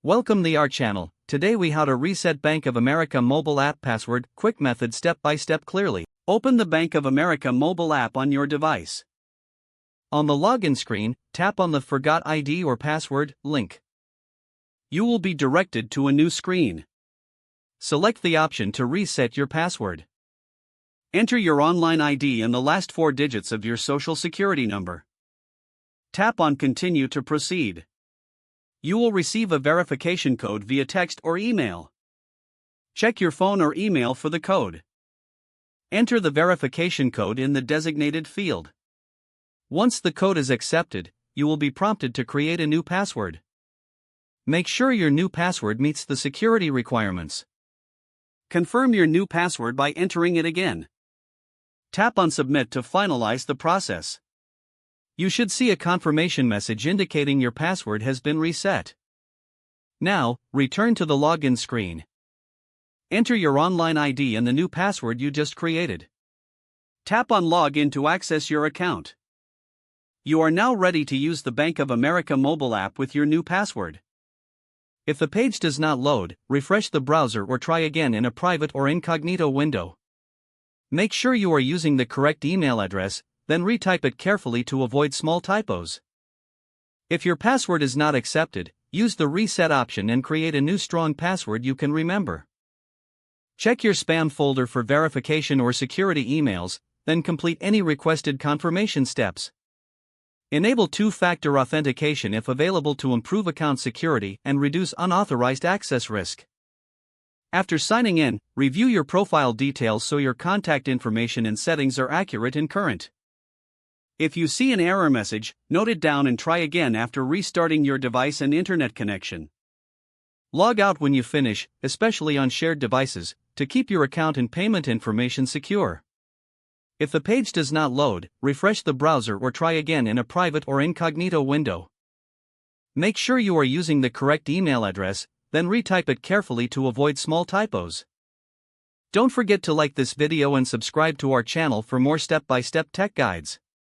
Welcome to our channel. Today we how to reset Bank of America mobile app password, quick method step by step clearly. Open the Bank of America mobile app on your device. On the login screen, tap on the Forgot ID or Password link. You will be directed to a new screen. Select the option to reset your password. Enter your online ID and the last 4 digits of your social security number. Tap on Continue to proceed. You will receive a verification code via text or email. Check your phone or email for the code. Enter the verification code in the designated field. Once the code is accepted, you will be prompted to create a new password. Make sure your new password meets the security requirements. Confirm your new password by entering it again. Tap on Submit to finalize the process. You should see a confirmation message indicating your password has been reset. Now, return to the login screen. Enter your online ID and the new password you just created. Tap on Login to access your account. You are now ready to use the Bank of America mobile app with your new password. If the page does not load, refresh the browser or try again in a private or incognito window. Make sure you are using the correct email address, then retype it carefully to avoid small typos. If your password is not accepted, use the reset option and create a new strong password you can remember. Check your spam folder for verification or security emails, then complete any requested confirmation steps. Enable two-factor authentication if available to improve account security and reduce unauthorized access risk. After signing in, review your profile details so your contact information and settings are accurate and current. If you see an error message, note it down and try again after restarting your device and internet connection. Log out when you finish, especially on shared devices, to keep your account and payment information secure. If the page does not load, refresh the browser or try again in a private or incognito window. Make sure you are using the correct email address, then retype it carefully to avoid small typos. Don't forget to like this video and subscribe to our channel for more step-by-step tech guides.